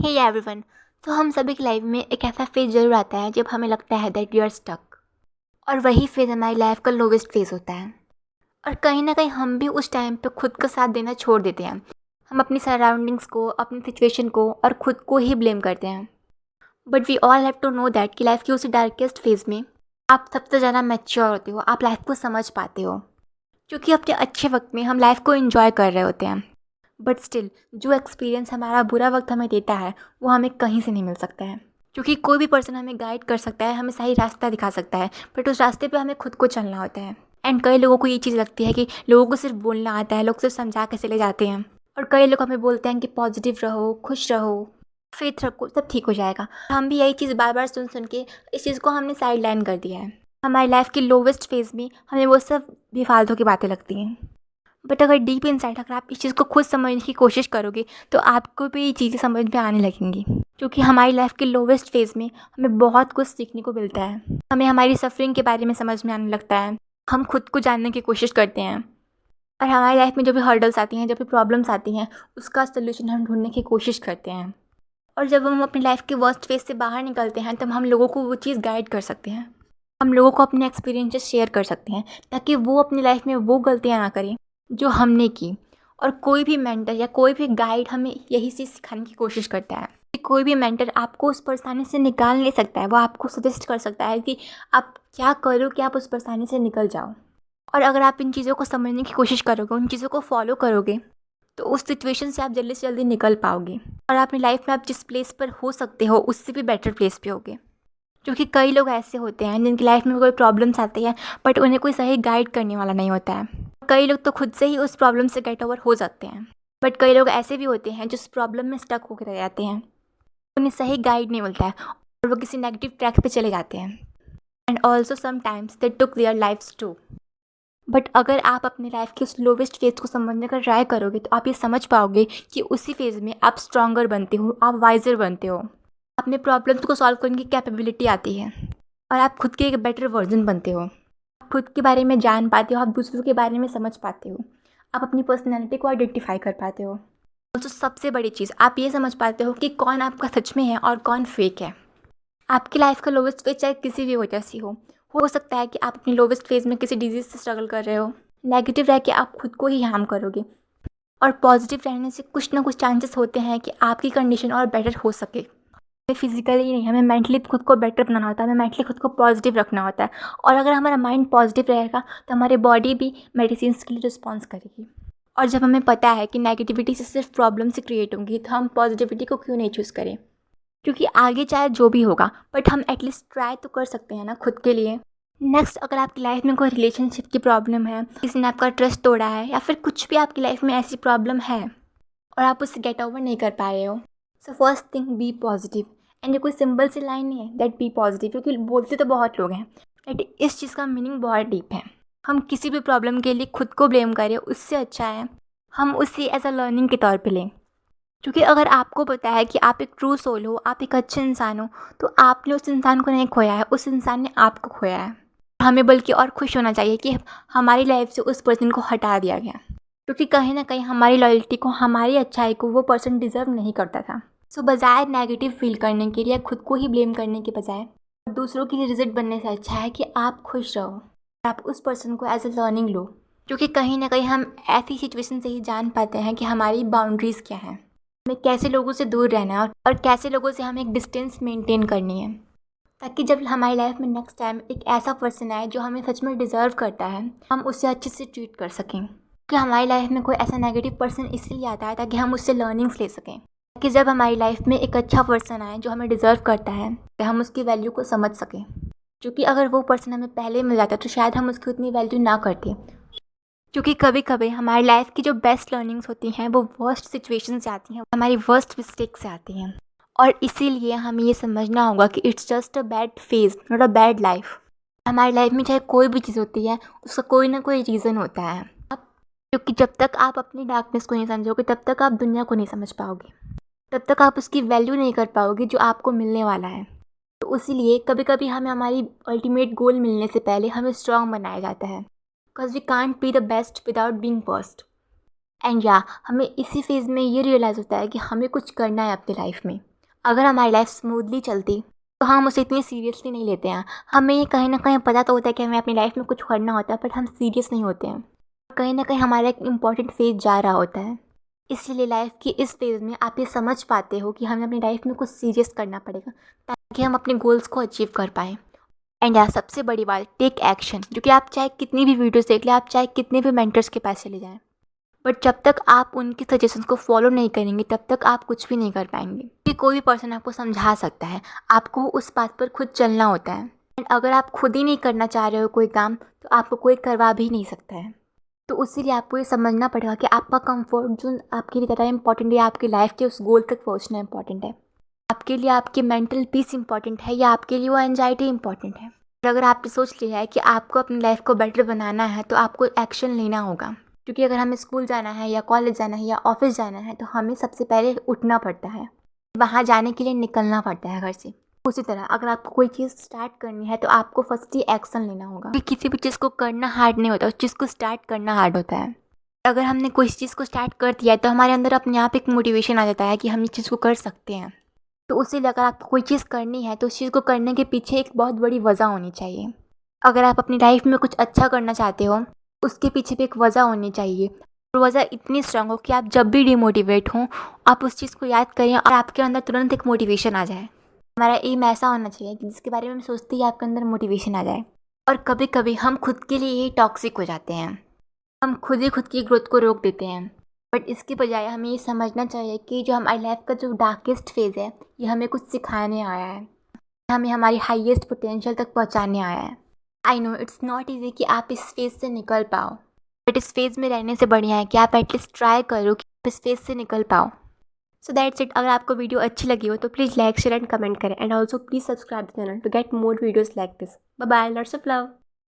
Hey everyone. तो हम सभी की लाइफ में एक ऐसा फेज़ ज़रूर आता है जब हमें लगता है दैट यू आर स्टक, और वही फेज़ हमारी लाइफ का लोवेस्ट फेज़ होता है। और कहीं ना कहीं हम भी उस टाइम पे खुद का साथ देना छोड़ देते हैं। हम अपनी सराउंडिंग्स को, अपनी सिचुएशन को और खुद को ही ब्लेम करते हैं। But we all have to know that कि लाइफ की उसी डार्केस्ट फेज़ में आप सबसे ज़्यादा मैच्योर होते हो, आप लाइफ को समझ पाते हो। क्योंकि अपने अच्छे वक्त में हम लाइफ को एंजॉय कर रहे होते हैं, बट स्टिल जो एक्सपीरियंस हमारा बुरा वक्त हमें देता है वो हमें कहीं से नहीं मिल सकता है। क्योंकि कोई भी पर्सन हमें गाइड कर सकता है, हमें सही रास्ता दिखा सकता है, बट उस रास्ते पे हमें खुद को चलना होता है। एंड कई लोगों को ये चीज़ लगती है कि लोगों को सिर्फ बोलना आता है, लोग सिर्फ समझा के चले जाते हैं। और कई लोग हमें बोलते हैं कि पॉजिटिव रहो, खुश रहो, फेथ रखो, सब ठीक हो जाएगा। हम भी यही चीज़ बार बार सुन सुन के इस चीज़ को हमने साइड लाइन कर दिया है। हमारी लाइफ की लोवेस्ट फेज़ में हमें वो सब बेफालतू की बातें लगती हैं। बट अगर डीप इनसाइड अगर आप इस चीज़ को खुद समझने की कोशिश करोगे तो आपको भी ये चीज़ें समझ में आने लगेंगी। क्योंकि हमारी लाइफ के लोवेस्ट फेज़ में हमें बहुत कुछ सीखने को मिलता है। हमें हमारी सफरिंग के बारे में समझ में आने लगता है, हम खुद को जानने की कोशिश करते हैं, और हमारी लाइफ में जो भी हर्डल्स आती हैं, जो भी प्रॉब्लम्स आती हैं, उसका सल्यूशन हम ढूंढने की कोशिश करते हैं। और जब हम अपनी लाइफ के वर्स्ट फेज से बाहर निकलते हैं तब हम लोगों को वो चीज़ गाइड कर सकते हैं। हम लोगों को अपने एक्सपीरियंसेस शेयर कर सकते हैं ताकि वो अपनी लाइफ में वो गलतियाँ ना करें जो हमने की। और कोई भी मेंटर या कोई भी गाइड हमें यही चीज़ सिखाने की कोशिश करता है कि कोई भी मेंटर आपको उस परेशानी से निकाल नहीं सकता है। वो आपको सजेस्ट कर सकता है कि आप क्या करो कि आप उस परेशानी से निकल जाओ। और अगर आप इन चीज़ों को समझने की कोशिश करोगे, उन चीज़ों को फॉलो करोगे, तो उस सिचुएशन से आप जल्दी से जल्दी निकल पाओगे। और अपनी लाइफ में आप जिस प्लेस पर हो सकते हो उससे भी बेटर प्लेस पे होगे। क्योंकि कई लोग ऐसे होते हैं जिनकी लाइफ में कोई प्रॉब्लम्स आती है बट उन्हें कोई सही गाइड करने वाला नहीं होता है। कई लोग तो खुद से ही उस प्रॉब्लम से गेट ओवर हो जाते हैं, बट कई लोग ऐसे भी होते हैं जो उस प्रॉब्लम में स्टक होकर रह जाते हैं। उन्हें सही गाइड नहीं मिलता है और वो किसी नेगेटिव ट्रैक पे चले जाते हैं। And also sometimes they took their lifes too. But अगर आप अपनी लाइफ के उस लोवेस्ट फेज़ को समझने का ट्राई करोगे तो आप ये समझ पाओगे कि उसी फेज़ में आप स्ट्रॉन्गर बनते हो, आप वाइजर बनते हो, अपने प्रॉब्लम्स को सॉल्व करने की कैपेबिलिटी आती है, और आप खुद के एक बेटर वर्जन बनते हो। आप खुद के बारे में जान पाते हो, आप दूसरों के बारे में समझ पाते हो, आप अपनी पर्सनैलिटी को आइडेंटिफाई कर पाते हो। तो सबसे बड़ी चीज़ आप ये समझ पाते हो कि कौन आपका सच में है और कौन फेक है। आपकी लाइफ का लोवेस्ट फेज चाहे किसी भी वजह से हो सकता है कि आप अपनी लोवेस्ट फेज में किसी डिजीज़ से स्ट्रगल कर रहे हो। नेगेटिव रह के आप खुद को ही हार्म करोगे, और पॉजिटिव रहने से कुछ ना कुछ चांसेस होते हैं कि आपकी कंडीशन और बेटर हो सके। हमें फिजिकली नहीं, हमें मेंटली खुद को बेटर बनाना होता है, हमें मेंटली खुद को पॉजिटिव रखना होता है। और अगर हमारा माइंड पॉजिटिव रहेगा तो हमारी बॉडी भी मेडिसिन के लिए रिस्पॉन्स करेगी। और जब हमें पता है कि नेगेटिविटी से सिर्फ प्रॉब्लम से क्रिएट होंगी तो हम पॉजिटिविटी को क्यों नहीं चूज़ करें। क्योंकि आगे चाहे जो भी होगा बट हम एटलीस्ट ट्राई तो कर सकते हैं ना खुद के लिए। नेक्स्ट, अगर आपकी लाइफ में कोई रिलेशनशिप की प्रॉब्लम है, किसी ने आपका ट्रस्ट तोड़ा है, या फिर कुछ भी आपकी लाइफ में ऐसी प्रॉब्लम है और आप उससे गेट ओवर नहीं कर पा रहे हो, so first thing be positive. And ये कोई सिंपल सी लाइन नहीं है दैट बी पॉजिटिव, क्योंकि बोलते तो बहुत लोग हैं, बट इस चीज़ का मीनिंग बहुत डीप है। हम किसी भी प्रॉब्लम के लिए खुद को ब्लेम करें उससे अच्छा है हम उसे एज अ लर्निंग के तौर पे लें। क्योंकि अगर आपको पता है कि आप एक ट्रू सोल हो, आप एक अच्छे इंसान हो, तो आपने उस इंसान को नहीं खोया है, उस इंसान ने आपको खोया है। हमें बल्कि और खुश होना चाहिए कि हमारी लाइफ से उस पर्सन को हटा दिया गया, क्योंकि कहीं ना कहीं हमारी लॉयल्टी को, हमारी अच्छाई को वो पर्सन डिज़र्व नहीं करता था। सो बजाय नेगेटिव फील करने के लिए, खुद को ही ब्लेम करने के बजाय दूसरों की रिजल्ट बनने से अच्छा है कि आप खुश रहो, आप उस पर्सन को एज अ लर्निंग लो। क्योंकि कहीं ना कहीं हम ऐसी सिचुएशन से ही जान पाते हैं कि हमारी बाउंड्रीज़ क्या हैं, हमें कैसे लोगों से दूर रहना है और कैसे लोगों से हमें एक डिस्टेंस मेंटेन करनी है, ताकि जब हमारी लाइफ में नेक्स्ट टाइम एक ऐसा पर्सन आए जो हमें सच में डिज़र्व करता है, हम उससे अच्छे से ट्रीट कर सकें। कि हमारी लाइफ में कोई ऐसा नेगेटिव पर्सन इसलिए आता है ताकि हम उससे लर्निंग्स ले सकें, ताकि जब हमारी लाइफ में एक अच्छा पर्सन आए जो हमें डिज़र्व करता है तो हम उसकी वैल्यू को समझ सकें। क्योंकि अगर वो पर्सन हमें पहले मिल जाता तो शायद हम उसकी उतनी वैल्यू ना करते। क्योंकि कभी कभी हमारी लाइफ की जो बेस्ट लर्निंग्स होती हैं वो वर्स्ट सिचुएशन से आती हैं, हमारी वर्स्ट मिस्टेक से आती हैं। और इसीलिए हमें ये समझना होगा कि it's just a bad phase, not a bad life. हमारी लाइफ में चाहे कोई भी चीज़ होती है उसका कोई ना कोई रीज़न होता है। क्योंकि जब तक आप अपनी डार्कनेस को नहीं समझोगे तब तक आप दुनिया को नहीं समझ पाओगे, तब तक आप उसकी वैल्यू नहीं कर पाओगे जो आपको मिलने वाला है। तो इसीलिए कभी कभी हमें हमारी अल्टीमेट गोल मिलने से पहले हमें स्ट्रांग बनाया जाता है, because we can't be the best without being first. And या हमें इसी फेज़ में ये रियलाइज़ होता है कि हमें कुछ करना है अपनी लाइफ में, अगर हमारी लाइफ स्मूथली चलती तो हम उसे इतनी सीरियसली नहीं लेते हैं। हमें ये कहीं ना कहीं पता तो होता है कि हमें अपनी लाइफ में कुछ करना होता है, बट हम सीरियस नहीं होते हैं। कहीं ना कहीं हमारा एक इम्पॉर्टेंट फेज जा रहा होता है। इसलिए लाइफ की इस फेज़ में आप ये समझ पाते हो कि हमें अपनी लाइफ में कुछ सीरियस करना पड़ेगा ताकि हम अपने गोल्स को अचीव कर पाएँ। एंड यार सबसे बड़ी बात, टेक एक्शन। क्योंकि आप चाहे कितनी भी वीडियोस देख लें, आप चाहे कितने भी मेंटर्स के पास चले जाएं, बट जब तक आप उनके सजेशंस को फॉलो नहीं करेंगे तब तक आप कुछ भी नहीं कर पाएंगे। कि कोई भी पर्सन आपको समझा सकता है, आपको उस बात पर खुद चलना होता है। एंड अगर आप खुद ही नहीं करना चाह रहे हो कोई काम, तो आपको कोई करवा भी नहीं सकता है। तो इसीलिए आपको ये समझना पड़ेगा कि आपका कंफर्ट जोन आपके लिए ज़्यादा इंपॉर्टेंट है, आपकी लाइफ के उस गोल तक पहुंचना इंपॉर्टेंट है। आपके लिए आपकी मेंटल पीस इंपॉर्टेंट है या आपके लिए वो एंजाइटी इंपॉर्टेंट है। और अगर आपने सोच लिया है कि आपको अपनी लाइफ को बेटर बनाना है तो आपको एक्शन लेना होगा। क्योंकि अगर हमें स्कूल जाना है या कॉलेज जाना है या ऑफिस जाना है तो हमें सबसे पहले उठना पड़ता है, वहाँ जाने के लिए निकलना पड़ता है घर से। उसी तरह अगर आपको कोई चीज़ स्टार्ट करनी है तो आपको फर्स्ट ही एक्शन लेना होगा। क्योंकि किसी भी चीज़ को करना हार्ड नहीं होता, उस चीज़ को स्टार्ट करना हार्ड होता है। अगर हमने कोई चीज़ को स्टार्ट कर दिया है तो हमारे अंदर अपने आप एक मोटिवेशन आ जाता है कि हम इस चीज़ को कर सकते हैं। तो उसीलिए अगर आपको कोई चीज़ करनी है तो उस चीज़ को करने के पीछे एक बहुत बड़ी वजह होनी चाहिए। अगर आप अपनी लाइफ में कुछ अच्छा करना चाहते हो, उसके पीछे भी एक वजह होनी चाहिए। और वजह इतनी स्ट्रांग हो कि आप जब भी डिमोटिवेट हों, आप उस चीज़ को याद करें और आपके अंदर तुरंत एक मोटिवेशन आ जाए। हमारा एम ऐसा होना चाहिए कि जिसके बारे में हम सोचते ही आपके अंदर मोटिवेशन आ जाए। और कभी कभी हम खुद के लिए ही टॉक्सिक हो जाते हैं, हम खुद ही खुद की ग्रोथ को रोक देते हैं। बट इसके बजाय हमें ये समझना चाहिए कि जो हमारी लाइफ का जो डार्केस्ट फेज़ है, ये हमें कुछ सिखाने आया है, हमें हमारी हाईएस्ट पोटेंशियल तक पहुंचाने आया है। I know it's not easy कि आप इस फेज़ से निकल पाओ, बट इस फेज़ में रहने से बढ़िया है कि आप एटलीस्ट ट्राई करो कि आप इस फेज़ से निकल पाओ। So that's it. अगर आपको वीडियो अच्छी लगी हो तो please like share and comment करें, and also please subscribe the channel to get more videos like this. Bye bye, lots of love.